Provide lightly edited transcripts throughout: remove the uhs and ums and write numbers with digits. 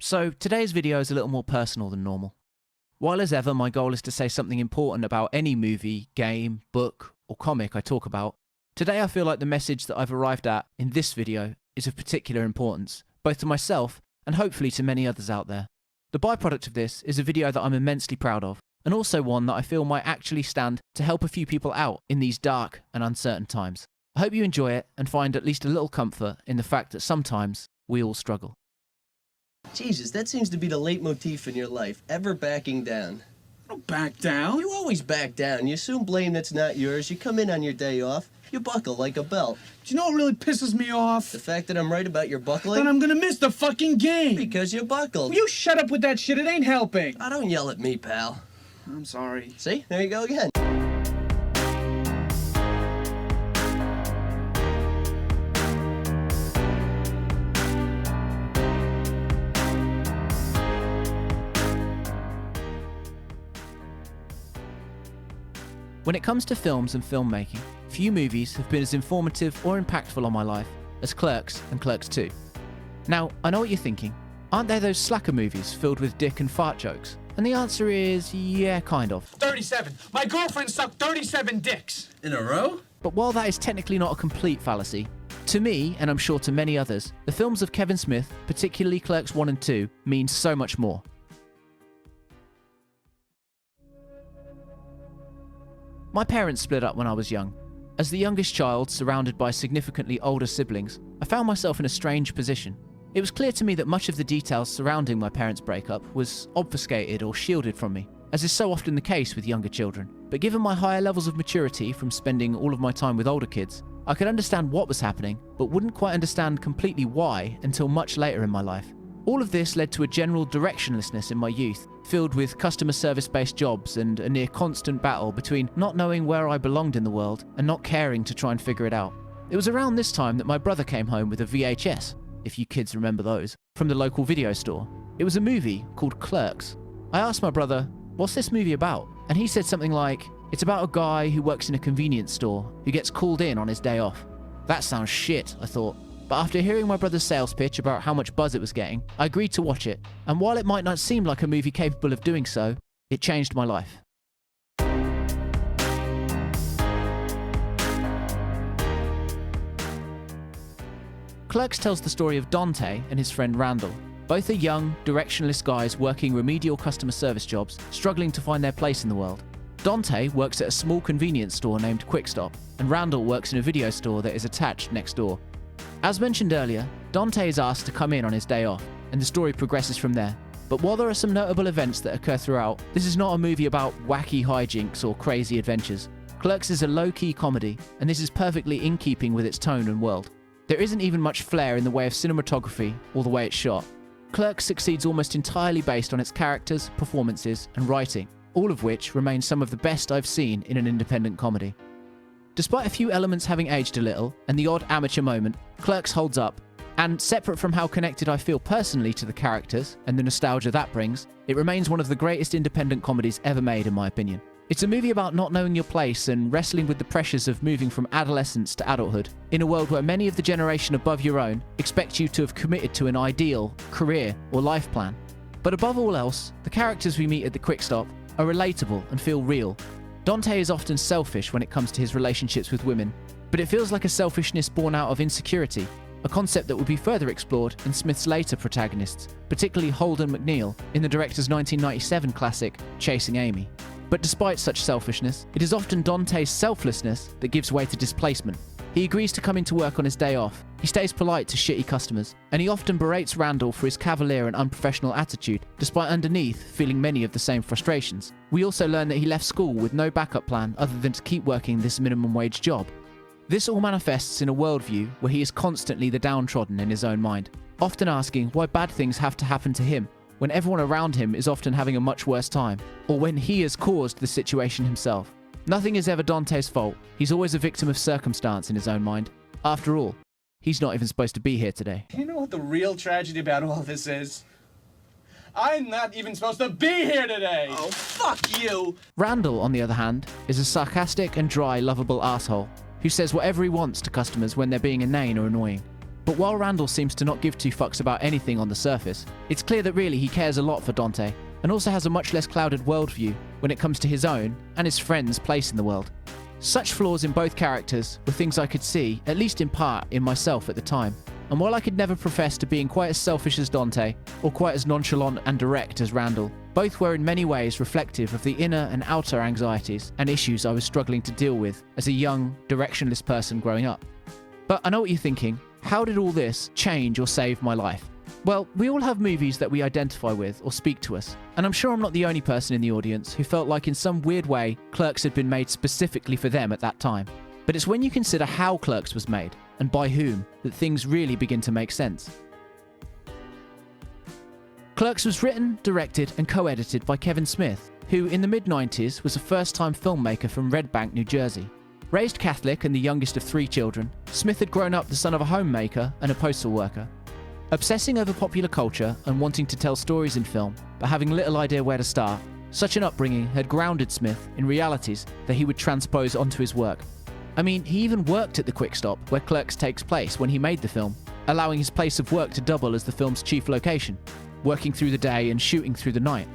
So today's video is a little more personal than normal. While as ever my goal is to say something important about any movie, game, book or comic I talk about, today I feel like the message that I've arrived at in this video is of particular importance, both to myself and hopefully to many others out there. The byproduct of this is a video that I'm immensely proud of, and also one that I feel might actually stand to help a few people out in these dark and uncertain times. I hope you enjoy it and find at least a little comfort in the fact that sometimes we all struggle. Jesus, that seems to be the leitmotif in your life, ever backing down. I don't back down. You always back down. You assume blame that's not yours. You come in on your day off. You buckle like a belt. Do you know what really pisses me off? The fact that I'm right about your buckling? Then I'm gonna miss the fucking game. Because you buckled. Will you shut up with that shit? It ain't helping. Oh, don't yell at me, pal. I'm sorry. See? There you go again. When it comes to films and filmmaking, few movies have been as informative or impactful on my life as Clerks and Clerks II. Now, I know what you're thinking. Aren't they those slacker movies filled with dick and fart jokes? And the answer is, yeah, kind of. 37. My girlfriend sucked 37 dicks. In a row? But while that is technically not a complete fallacy, to me, and I'm sure to many others, the films of Kevin Smith, particularly Clerks 1 and 2, mean so much more. My parents split up when I was young. As the youngest child, surrounded by significantly older siblings, I found myself in a strange position. It was clear to me that much of the details surrounding my parents' breakup was obfuscated or shielded from me, as is so often the case with younger children. But given my higher levels of maturity from spending all of my time with older kids, I could understand what was happening, but wouldn't quite understand completely why until much later in my life. All of this led to a general directionlessness in my youth, filled with customer service-based jobs and a near constant battle between not knowing where I belonged in the world and not caring to try and figure it out. It was around this time that my brother came home with a VHS, if you kids remember those, from the local video store. It was a movie called Clerks. I asked my brother, "What's this movie about?" And he said something like, "It's about a guy who works in a convenience store who gets called in on his day off." That sounds shit, I thought. But after hearing my brother's sales pitch about how much buzz it was getting, I agreed to watch it. And while it might not seem like a movie capable of doing so, it changed my life. Clerks tells the story of Dante and his friend Randall. Both are young, directionless guys working remedial customer service jobs, struggling to find their place in the world. Dante works at a small convenience store named Quick Stop, and Randall works in a video store that is attached next door. As mentioned earlier, Dante is asked to come in on his day off, and the story progresses from there. But while there are some notable events that occur throughout, this is not a movie about wacky hijinks or crazy adventures. Clerks is a low-key comedy, and this is perfectly in keeping with its tone and world. There isn't even much flair in the way of cinematography or the way it's shot. Clerks succeeds almost entirely based on its characters, performances, and writing, all of which remain some of the best I've seen in an independent comedy. Despite a few elements having aged a little, and the odd amateur moment, Clerks holds up, and separate from how connected I feel personally to the characters, and the nostalgia that brings, it remains one of the greatest independent comedies ever made in my opinion. It's a movie about not knowing your place and wrestling with the pressures of moving from adolescence to adulthood, in a world where many of the generation above your own expect you to have committed to an ideal, career, or life plan. But above all else, the characters we meet at the Quick Stop are relatable and feel real. Dante is often selfish when it comes to his relationships with women, but it feels like a selfishness born out of insecurity, a concept that would be further explored in Smith's later protagonists, particularly Holden McNeil in the director's 1997 classic, Chasing Amy. But despite such selfishness, it is often Dante's selflessness that gives way to displacement. He agrees to come into work on his day off, he stays polite to shitty customers, and he often berates Randall for his cavalier and unprofessional attitude, despite underneath feeling many of the same frustrations. We also learn that he left school with no backup plan other than to keep working this minimum wage job. This all manifests in a worldview where he is constantly the downtrodden in his own mind, often asking why bad things have to happen to him, when everyone around him is often having a much worse time, or when he has caused the situation himself. Nothing is ever Dante's fault. He's always a victim of circumstance in his own mind. After all, he's not even supposed to be here today. You know what the real tragedy about all this is? I'm not even supposed to be here today! Oh, fuck you! Randall, on the other hand, is a sarcastic and dry, lovable asshole who says whatever he wants to customers when they're being inane or annoying. But while Randall seems to not give two fucks about anything on the surface, it's clear that really he cares a lot for Dante, and also has a much less clouded worldview when it comes to his own and his friends' place in the world. Such flaws in both characters were things I could see, at least in part, in myself at the time. And while I could never profess to being quite as selfish as Dante, or quite as nonchalant and direct as Randall, both were in many ways reflective of the inner and outer anxieties and issues I was struggling to deal with as a young, directionless person growing up. But I know what you're thinking. How did all this change or save my life? Well, we all have movies that we identify with or speak to us, and I'm sure I'm not the only person in the audience who felt like in some weird way Clerks had been made specifically for them at that time. But it's when you consider how Clerks was made, and by whom, that things really begin to make sense. Clerks was written, directed and co-edited by Kevin Smith, who in the mid-90s was a first-time filmmaker from Red Bank, New Jersey. Raised Catholic and the youngest of 3 children, Smith had grown up the son of a homemaker and a postal worker. Obsessing over popular culture and wanting to tell stories in film, but having little idea where to start, such an upbringing had grounded Smith in realities that he would transpose onto his work. I mean, he even worked at the Quick Stop where Clerks takes place when he made the film, allowing his place of work to double as the film's chief location, working through the day and shooting through the night.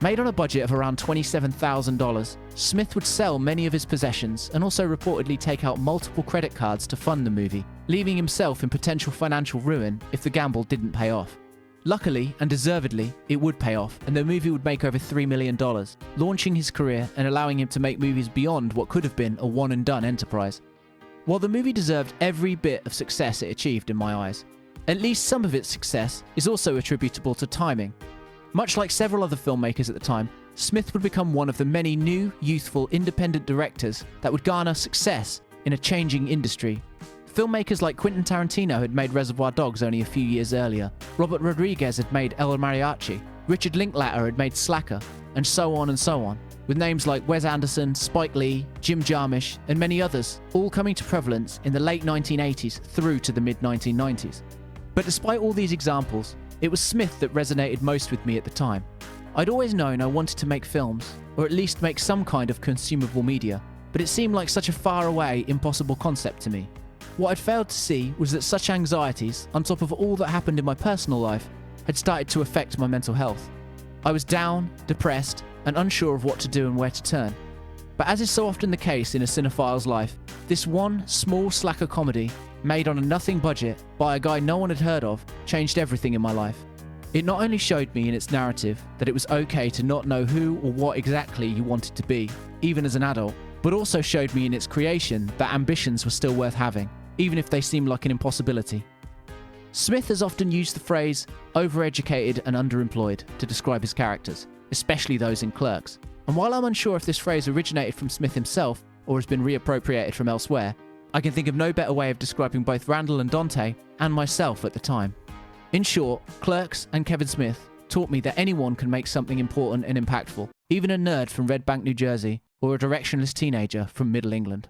Made on a budget of around $27,000, Smith would sell many of his possessions and also reportedly take out multiple credit cards to fund the movie, leaving himself in potential financial ruin if the gamble didn't pay off. Luckily, and deservedly, it would pay off, and the movie would make over $3 million, launching his career and allowing him to make movies beyond what could have been a one-and-done enterprise. While the movie deserved every bit of success it achieved in my eyes, at least some of its success is also attributable to timing. Much like several other filmmakers at the time, Smith would become one of the many new, youthful, independent directors that would garner success in a changing industry. Filmmakers like Quentin Tarantino had made Reservoir Dogs only a few years earlier, Robert Rodriguez had made El Mariachi, Richard Linklater had made Slacker, and so on, with names like Wes Anderson, Spike Lee, Jim Jarmusch, and many others, all coming to prevalence in the late 1980s through to the mid-1990s. But despite all these examples, it was Smith that resonated most with me at the time. I'd always known I wanted to make films, or at least make some kind of consumable media, but it seemed like such a far-away, impossible concept to me. What I'd failed to see was that such anxieties, on top of all that happened in my personal life, had started to affect my mental health. I was down, depressed, and unsure of what to do and where to turn. But as is so often the case in a cinephile's life, this one small slacker comedy, made on a nothing budget by a guy no one had heard of, changed everything in my life. It not only showed me in its narrative that it was okay to not know who or what exactly you wanted to be, even as an adult, but also showed me in its creation that ambitions were still worth having, even if they seemed like an impossibility. Smith has often used the phrase overeducated and underemployed to describe his characters, especially those in Clerks. And while I'm unsure if this phrase originated from Smith himself or has been reappropriated from elsewhere, I can think of no better way of describing both Randall and Dante and myself at the time. In short, Clerks and Kevin Smith taught me that anyone can make something important and impactful, even a nerd from Red Bank, New Jersey, or a directionless teenager from Middle England.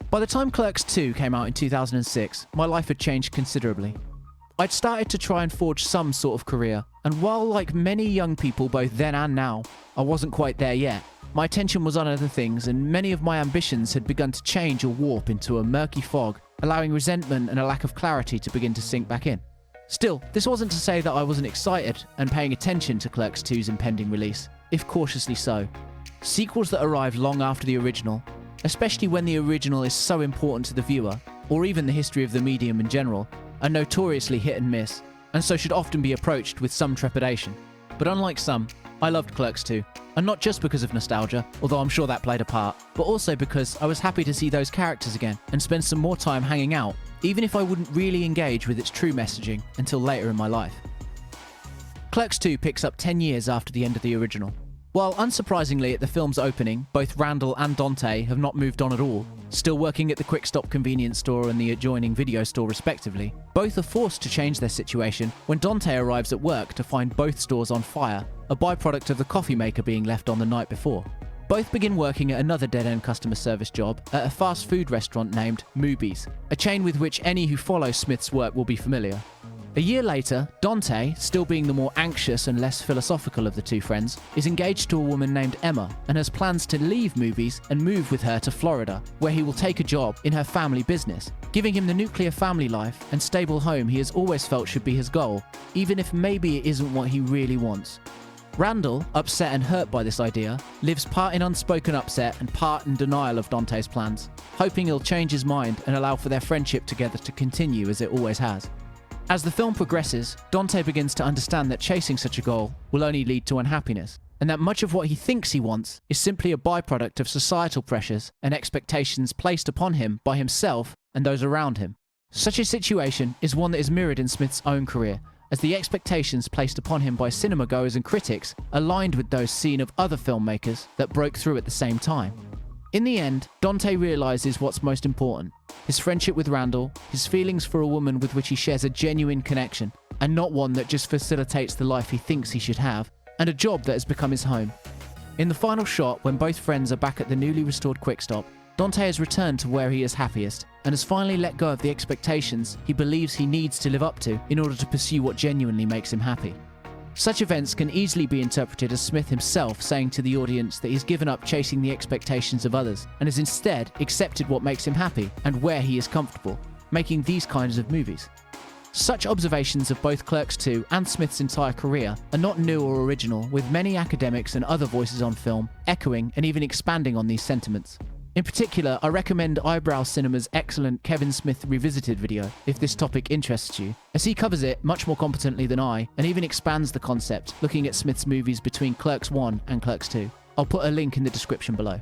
By the time Clerks II came out in 2006, my life had changed considerably. I'd started to try and forge some sort of career, and while like many young people both then and now, I wasn't quite there yet, my attention was on other things and many of my ambitions had begun to change or warp into a murky fog, allowing resentment and a lack of clarity to begin to sink back in. Still, this wasn't to say that I wasn't excited and paying attention to Clerks II's impending release, if cautiously so. Sequels that arrive long after the original, especially when the original is so important to the viewer, or even the history of the medium in general, are notoriously hit and miss, and so should often be approached with some trepidation. But unlike some, I loved Clerks II, and not just because of nostalgia, although I'm sure that played a part, but also because I was happy to see those characters again and spend some more time hanging out, even if I wouldn't really engage with its true messaging until later in my life. Clerks II picks up 10 years after the end of the original. While unsurprisingly at the film's opening, both Randall and Dante have not moved on at all, still working at the Quick Stop convenience store and the adjoining video store respectively, both are forced to change their situation when Dante arrives at work to find both stores on fire, a byproduct of the coffee maker being left on the night before. Both begin working at another dead-end customer service job at a fast food restaurant named Mooby's, a chain with which any who follow Smith's work will be familiar. A year later, Dante, still being the more anxious and less philosophical of the two friends, is engaged to a woman named Emma and has plans to leave movies and move with her to Florida, where he will take a job in her family business, giving him the nuclear family life and stable home he has always felt should be his goal, even if maybe it isn't what he really wants. Randall, upset and hurt by this idea, lives part in unspoken upset and part in denial of Dante's plans, hoping he'll change his mind and allow for their friendship together to continue as it always has. As the film progresses, Dante begins to understand that chasing such a goal will only lead to unhappiness, and that much of what he thinks he wants is simply a byproduct of societal pressures and expectations placed upon him by himself and those around him. Such a situation is one that is mirrored in Smith's own career, as the expectations placed upon him by cinema goers and critics aligned with those seen of other filmmakers that broke through at the same time. In the end, Dante realizes what's most important: his friendship with Randall, his feelings for a woman with which he shares a genuine connection, and not one that just facilitates the life he thinks he should have, and a job that has become his home. In the final shot, when both friends are back at the newly restored Quick Stop, Dante has returned to where he is happiest, and has finally let go of the expectations he believes he needs to live up to in order to pursue what genuinely makes him happy. Such events can easily be interpreted as Smith himself saying to the audience that he's given up chasing the expectations of others and has instead accepted what makes him happy and where he is comfortable, making these kinds of movies. Such observations of both Clerks II and Smith's entire career are not new or original, with many academics and other voices on film echoing and even expanding on these sentiments. In particular, I recommend Eyebrow Cinema's excellent Kevin Smith Revisited video if this topic interests you, as he covers it much more competently than I and even expands the concept, looking at Smith's movies between Clerks I and Clerks II. I'll put a link in the description below.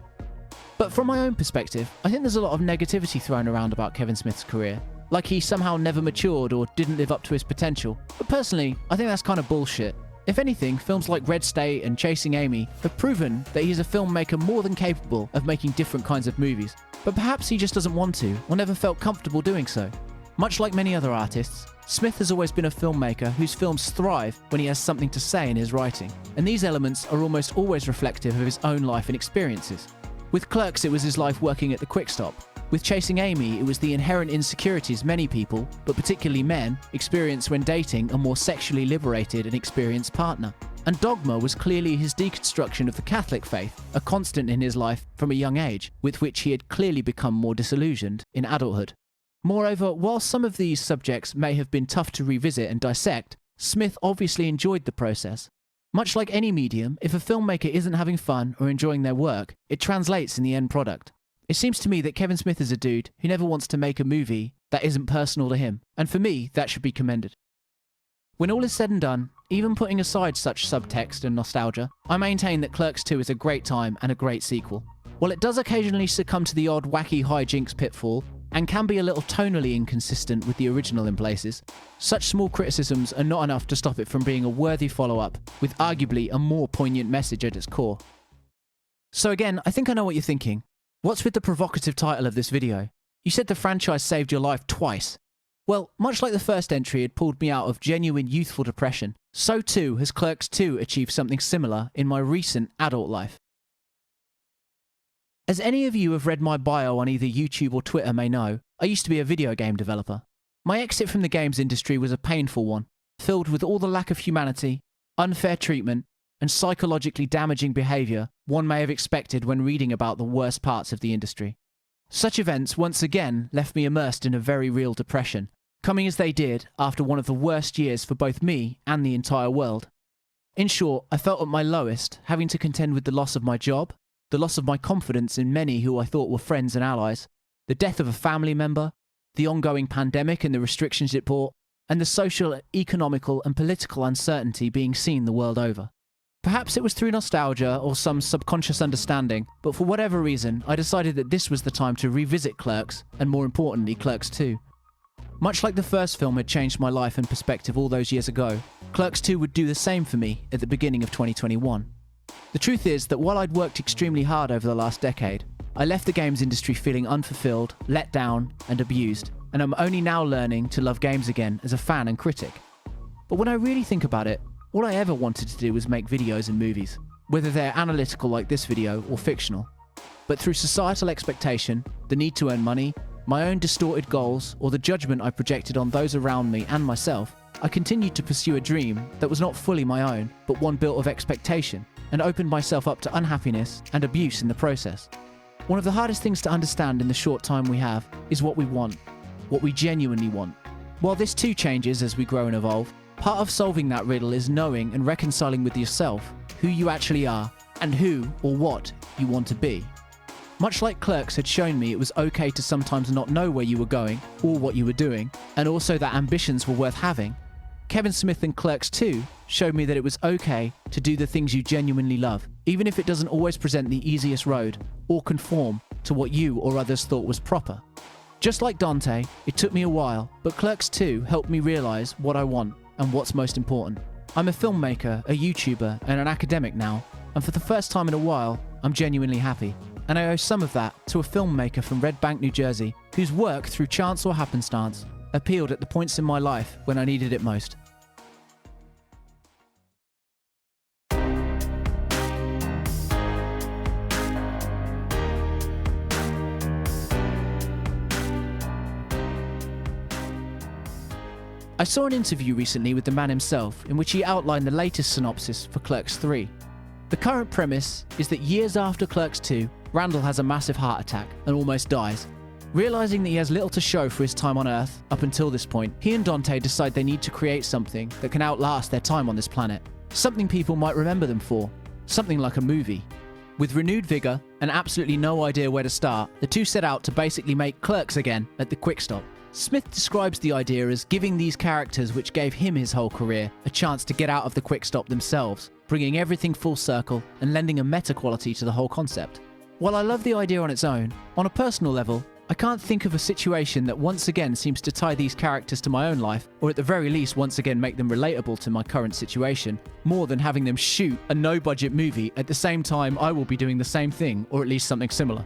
But from my own perspective, I think there's a lot of negativity thrown around about Kevin Smith's career, like he somehow never matured or didn't live up to his potential. But personally, I think that's kind of bullshit. If anything, films like Red State and Chasing Amy have proven that he's a filmmaker more than capable of making different kinds of movies, but perhaps he just doesn't want to, or never felt comfortable doing so. Much like many other artists, Smith has always been a filmmaker whose films thrive when he has something to say in his writing, and these elements are almost always reflective of his own life and experiences. With Clerks, it was his life working at the Quick Stop. With Chasing Amy, it was the inherent insecurities many people, but particularly men, experience when dating a more sexually liberated and experienced partner. And Dogma was clearly his deconstruction of the Catholic faith, a constant in his life from a young age, with which he had clearly become more disillusioned in adulthood. Moreover, while some of these subjects may have been tough to revisit and dissect, Smith obviously enjoyed the process. Much like any medium, if a filmmaker isn't having fun or enjoying their work, it translates in the end product. It seems to me that Kevin Smith is a dude who never wants to make a movie that isn't personal to him, and for me, that should be commended. When all is said and done, even putting aside such subtext and nostalgia, I maintain that Clerks II is a great time and a great sequel. While it does occasionally succumb to the odd wacky hijinks pitfall, and can be a little tonally inconsistent with the original in places, such small criticisms are not enough to stop it from being a worthy follow-up, with arguably a more poignant message at its core. So again, I think I know what you're thinking. What's with the provocative title of this video? You said the franchise saved your life twice. Well, much like the first entry had pulled me out of genuine youthful depression, so too has Clerks II achieved something similar in my recent adult life. As any of you who have read my bio on either YouTube or Twitter may know, I used to be a video game developer. My exit from the games industry was a painful one, filled with all the lack of humanity, unfair treatment, and psychologically damaging behaviour one may have expected when reading about the worst parts of the industry. Such events once again left me immersed in a very real depression, coming as they did after one of the worst years for both me and the entire world. In short, I felt at my lowest, having to contend with the loss of my job, the loss of my confidence in many who I thought were friends and allies, the death of a family member, the ongoing pandemic and the restrictions it brought, and the social, economical and political uncertainty being seen the world over. Perhaps it was through nostalgia or some subconscious understanding, but for whatever reason, I decided that this was the time to revisit Clerks, and more importantly, Clerks II. Much like the first film had changed my life and perspective all those years ago, Clerks II would do the same for me at the beginning of 2021. The truth is that while I'd worked extremely hard over the last decade, I left the games industry feeling unfulfilled, let down, and abused, and I'm only now learning to love games again as a fan and critic. But when I really think about it, all I ever wanted to do was make videos and movies, whether they're analytical like this video or fictional. But through societal expectation, the need to earn money, my own distorted goals, or the judgment I projected on those around me and myself, I continued to pursue a dream that was not fully my own, but one built of expectation, and opened myself up to unhappiness and abuse in the process. One of the hardest things to understand in the short time we have is what we want, what we genuinely want. While this too changes as we grow and evolve, part of solving that riddle is knowing and reconciling with yourself who you actually are and who or what you want to be. Much like Clerks had shown me it was okay to sometimes not know where you were going or what you were doing, and also that ambitions were worth having, Kevin Smith in Clerks II showed me that it was okay to do the things you genuinely love, even if it doesn't always present the easiest road or conform to what you or others thought was proper. Just like Dante, it took me a while, but Clerks II helped me realize what I want and what's most important. I'm a filmmaker, a YouTuber, and an academic now, and for the first time in a while, I'm genuinely happy. And I owe some of that to a filmmaker from Red Bank, New Jersey, whose work, through chance or happenstance, appealed at the points in my life when I needed it most. I saw an interview recently with the man himself in which he outlined the latest synopsis for Clerks III. The current premise is that years after Clerks II, Randall has a massive heart attack and almost dies. Realizing that he has little to show for his time on Earth up until this point, he and Dante decide they need to create something that can outlast their time on this planet. Something people might remember them for. Something like a movie. With renewed vigor and absolutely no idea where to start, the two set out to basically make Clerks again at the quick stop. Smith describes the idea as giving these characters, which gave him his whole career, a chance to get out of the quick stop themselves, bringing everything full circle and lending a meta quality to the whole concept. While I love the idea on its own, on a personal level, I can't think of a situation that once again seems to tie these characters to my own life, or at the very least once again make them relatable to my current situation, more than having them shoot a no-budget movie at the same time I will be doing the same thing, or at least something similar.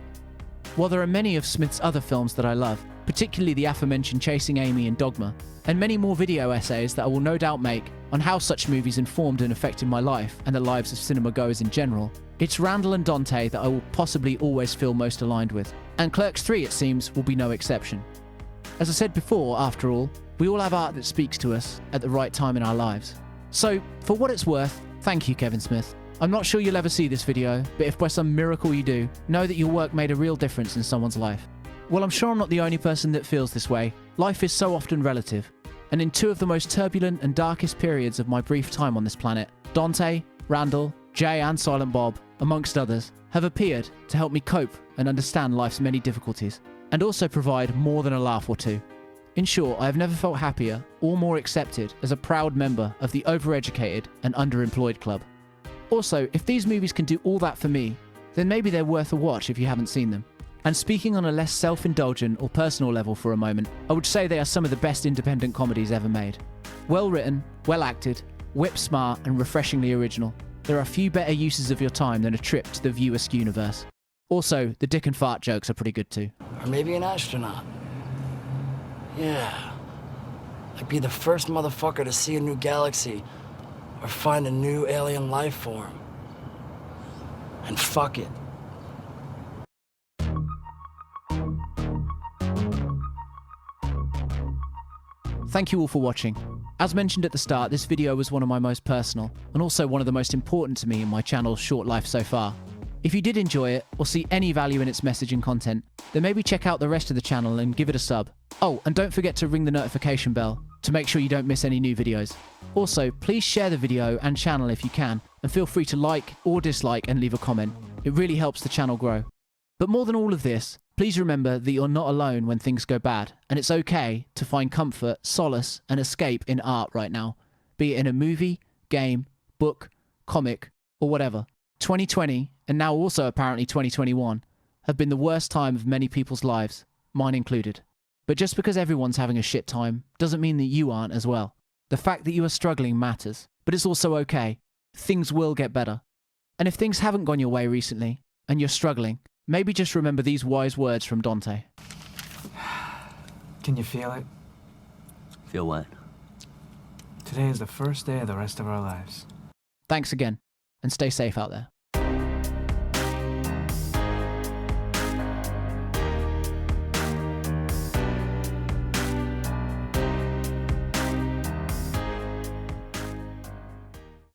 While there are many of Smith's other films that I love, particularly the aforementioned Chasing Amy and Dogma, and many more video essays that I will no doubt make on how such movies informed and affected my life and the lives of cinema goers in general, it's Randall and Dante that I will possibly always feel most aligned with. And Clerks III, it seems, will be no exception. As I said before, after all, we all have art that speaks to us at the right time in our lives. So, for what it's worth, thank you, Kevin Smith. I'm not sure you'll ever see this video, but if by some miracle you do, know that your work made a real difference in someone's life. Well, I'm sure I'm not the only person that feels this way. Life is so often relative. And in two of the most turbulent and darkest periods of my brief time on this planet, Dante, Randall, Jay and Silent Bob, amongst others, have appeared to help me cope and understand life's many difficulties, and also provide more than a laugh or two. In short, I have never felt happier or more accepted as a proud member of the overeducated and underemployed club. Also, if these movies can do all that for me, then maybe they're worth a watch if you haven't seen them. And speaking on a less self-indulgent or personal level for a moment, I would say they are some of the best independent comedies ever made. Well written, well acted, whip smart and refreshingly original. There are few better uses of your time than a trip to the View-esque universe. Also, the dick and fart jokes are pretty good too. Or maybe an astronaut. Yeah. Like be the first motherfucker to see a new galaxy or find a new alien life form. And fuck it. Thank you all for watching. As mentioned at the start, this video was one of my most personal, and also one of the most important to me in my channel's short life so far. If you did enjoy it, or see any value in its message and content, then maybe check out the rest of the channel and give it a sub. Oh, and don't forget to ring the notification bell to make sure you don't miss any new videos. Also, please share the video and channel if you can, and feel free to like or dislike and leave a comment. It really helps the channel grow. But more than all of this, please remember that you're not alone when things go bad, and it's okay to find comfort, solace, and escape in art right now, be it in a movie, game, book, comic, or whatever. 2020, and now also apparently 2021, have been the worst time of many people's lives, mine included. But just because everyone's having a shit time doesn't mean that you aren't as well. The fact that you are struggling matters, but it's also okay. Things will get better. And if things haven't gone your way recently, and you're struggling, maybe just remember these wise words from Dante. Can you feel it? Feel what? Today is the first day of the rest of our lives. Thanks again, and stay safe out there.